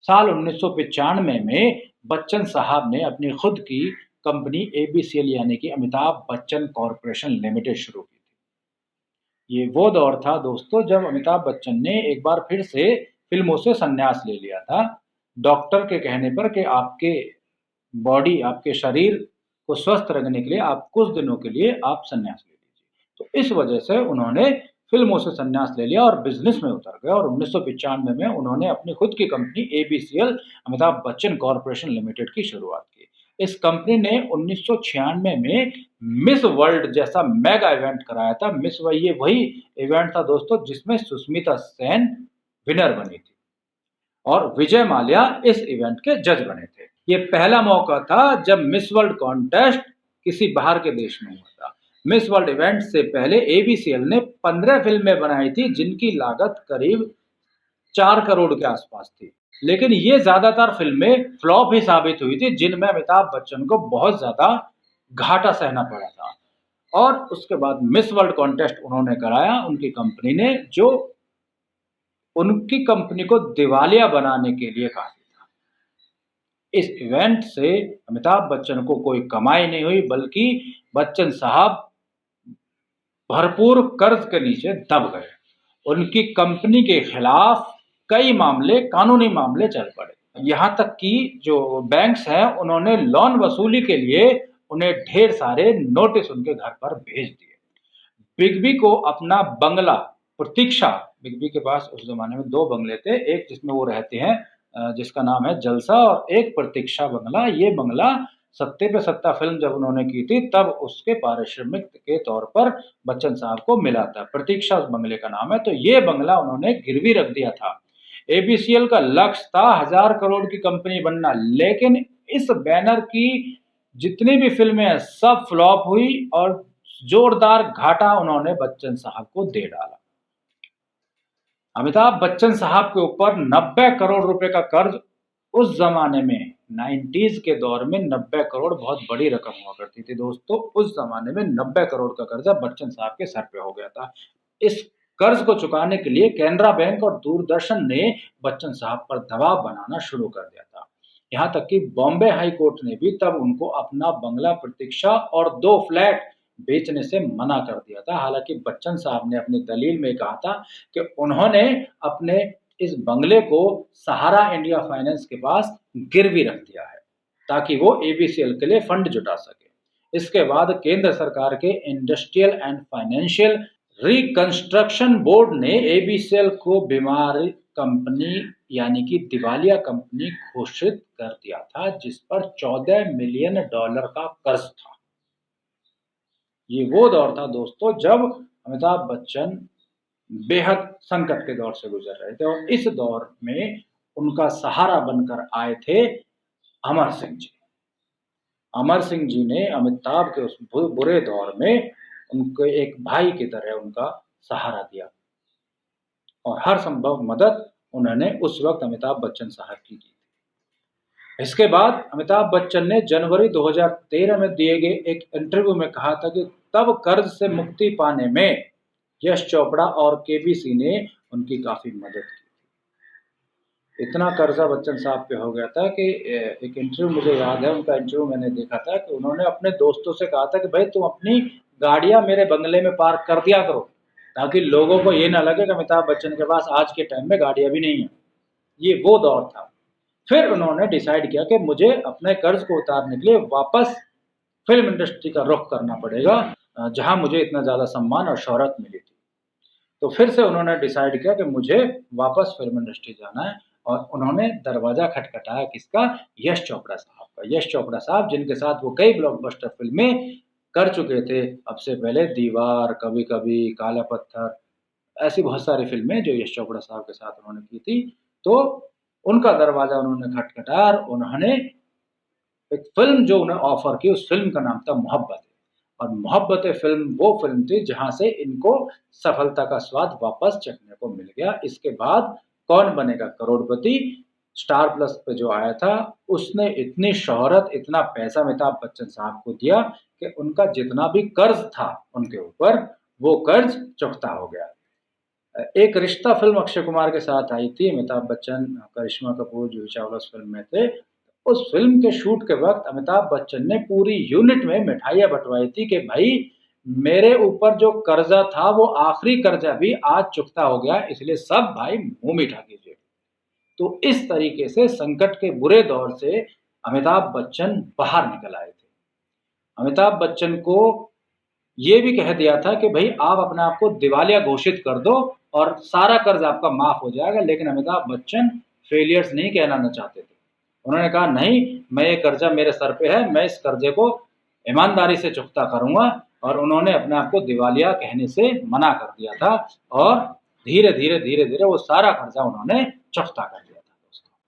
साल 1995 में बच्चन साहब ने अपनी खुद की कंपनी एबीसीएल यानी कि अमिताभ बच्चन कॉरपोरेशन लिमिटेड शुरू की थी। ये वो दौर था दोस्तों जब अमिताभ बच्चन ने एक बार फिर से फिल्मों से संन्यास ले लिया था। डॉक्टर के कहने पर कि आपके बॉडी, आपके शरीर को स्वस्थ रखने के लिए आप कुछ दिनों के लिए आप संन्यास ले लीजिए। तो इस वजह से उन्होंने फिल्मों से संन्यास ले लिया और बिजनेस में उतर गए और 1995 में उन्होंने अपनी खुद की company ABCL Amitabh Bachchan corporation limited की शुरुआत की। इस कंपनी ने 1996 में मिस वर्ल्ड जैसा मेगा इवेंट कराया था। ये वही इवेंट था दोस्तों जिसमें सुष्मिता सेन विनर बनी थी और विजय माल्या इस इवेंट के जज बने थे। ये पहला मौका था जब मिस वर्ल्ड कॉन्टेस्ट किसी बाहर के देश में हुआ था। मिस वर्ल्ड इवेंट से पहले एबीसीएल ने 15 फिल्में बनाई थी जिनकी लागत करीब 4 करोड़ के आसपास थी। लेकिन ये ज्यादातर फिल्में फ्लॉप ही साबित हुई थी जिनमें अमिताभ बच्चन को बहुत ज्यादा घाटा सहना पड़ा था। और उसके बाद मिस वर्ल्ड कॉन्टेस्ट उन्होंने कराया उनकी कंपनी ने, जो उनकी कंपनी को दिवालिया बनाने के लिए काफी था। इस इवेंट से अमिताभ बच्चन को कोई कमाई नहीं हुई बल्कि बच्चन साहब भरपूर कर्ज के नीचे दब गए। उनकी कंपनी के खिलाफ कई मामले, कानूनी मामले चल पड़े। यहाँ तक कि जो बैंक्स हैं उन्होंने लोन वसूली के लिए उन्हें ढेर सारे नोटिस उनके घर पर भेज दिए। बिग बी को अपना बंगला प्रतीक्षा, बिग बी के पास उस जमाने में 2 बंगले थे, एक जिसमें वो रहते हैं जिसका नाम है जलसा और एक प्रतीक्षा बंगला। ये बंगला सत्ते पे सत्ता फिल्म जब उन्होंने की थी तब उसके पारिश्रमिक के तौर पर बच्चन साहब को मिला था। प्रतीक्षा उस बंगले का नाम है। तो ये बंगला उन्होंने गिरवी रख दिया था। एबीसीएल का लक्ष्य था 1000 करोड़ की कंपनी बनना, लेकिन इस बैनर की जितनी भी फिल्में हैं सब फ्लॉप हुई और जोरदार घाटा उन्होंने बच्चन साहब को दे डाला। अमिताभ बच्चन साहब के ऊपर 90 करोड़ रुपए का कर्ज उस जमाने में 90s के दौर में 90 करोड़ बहुत बड़ी रकम हुआ करती थी दोस्तों। उस जमाने में 90 करोड़ का कर्जा बच्चन साहब के सर पे हो गया था। इस कर्ज को चुकाने के लिए कैनरा बैंक और दूरदर्शन ने बच्चन साहब पर दबाव बनाना शुरू कर दिया था। यहाँ तक कि बॉम्बे हाई कोर्ट ने भी तब उनको अपना बंगला प्रतीक्षा और 2 फ्लैट बेचने से मना कर दिया था। हालांकि बच्चन साहब ने अपनी दलील में कहा था कि उन्होंने अपने इस बंगले को सहारा इंडिया फाइनेंस के पास गिरवी रख दिया है ताकि वो एबीसीएल के लिए फंड जुटा सके। इसके बाद केंद्र सरकार के industrial and financial reconstruction board ने एबीसीएल को बीमारी कंपनी यानी कि दिवालिया कंपनी घोषित कर दिया था, जिस पर $14 मिलियन का कर्ज था। ये वो दौर था दोस्तों जब अमिताभ बच्चन बेहद संकट के दौर से गुजर रहे थे और इस दौर में उनका सहारा बनकर आए थे अमर सिंह जी। अमर सिंह जी ने अमिताभ के उस बुरे दौर में उनको एक भाई की तरह उनका सहारा दिया और हर संभव मदद उन्होंने उस वक्त अमिताभ बच्चन साहब की थी। इसके बाद अमिताभ बच्चन ने जनवरी 2013 में दिए गए एक इंटरव्यू में कहा था कि तब कर्ज से मुक्ति पाने में यश चोपड़ा और केबीसी ने उनकी काफी मदद की थी। इतना कर्जा बच्चन साहब पे हो गया था कि एक इंटरव्यू मुझे याद है, उनका इंटरव्यू मैंने देखा था कि उन्होंने अपने दोस्तों से कहा था कि भाई तुम अपनी गाड़ियां मेरे बंगले में पार्क कर दिया करो ताकि लोगों को ये ना लगे कि अमिताभ बच्चन के पास आज के टाइम में गाड़ियां भी नहीं है। ये वो दौर था। फिर उन्होंने डिसाइड किया कि मुझे अपने कर्ज को उतारने के लिए वापस फिल्म इंडस्ट्री का रुख करना पड़ेगा जहां मुझे इतना ज़्यादा सम्मान और शोहरत मिली थी। तो फिर से उन्होंने डिसाइड किया कि मुझे वापस फिल्म इंडस्ट्री जाना है और उन्होंने दरवाज़ा खटखटाया किसका? यश चोपड़ा साहब का। यश चोपड़ा साहब जिनके साथ वो कई ब्लॉकबस्टर फिल्में कर चुके थे। अब से पहले दीवार, कभी कभी, काला पत्थर, ऐसी बहुत सारी फिल्में जो यश चोपड़ा साहब के साथ उन्होंने की थी। तो उनका दरवाज़ा उन्होंने खटखटाया और उन्होंने एक फ़िल्म जो उन्हें ऑफ़र की, उस फ़िल्म का नाम था मोहब्बतें। और मोहब्बतें फ़िल्म वो फ़िल्म थी जहाँ से इनको सफलता का स्वाद वापस चखने को मिल गया। इसके बाद कौन बनेगा करोड़पति स्टार प्लस पे जो आया था, उसने इतनी शोहरत, इतना पैसा अमिताभ बच्चन साहब को दिया कि उनका जितना भी कर्ज था उनके ऊपर, वो कर्ज चुकता हो गया। एक रिश्ता फिल्म अक्षय कुमार के साथ आई थी, अमिताभ बच्चन, करिश्मा कपूर, जूही चावला उस फिल्म में थे। उस फिल्म के शूट के वक़्त अमिताभ बच्चन ने पूरी यूनिट में मिठाइयाँ बँटवाई थी कि भाई मेरे ऊपर जो कर्ज़ा था वो आखिरी कर्ज़ा भी आज चुकता हो गया, इसलिए सब भाई मुँह मीठा कीजिए। तो इस तरीके से संकट के बुरे दौर से अमिताभ बच्चन बाहर निकल आए थे। अमिताभ बच्चन को ये भी कह दिया था कि भई आप अपने आप को दिवालिया घोषित कर दो और सारा कर्ज़ आपका माफ़ हो जाएगा, लेकिन अमिताभ बच्चन फेलियर्स नहीं कहलाना चाहते थे। उन्होंने कहा नहीं, मैं ये कर्ज़ा मेरे सर पे है, मैं इस कर्ज़े को ईमानदारी से चुकता करूँगा, और उन्होंने अपने आप को दिवालिया कहने से मना कर दिया था और धीरे-धीरे, धीरे-धीरे वो सारा कर्ज़ा उन्होंने चुकता कर दिया।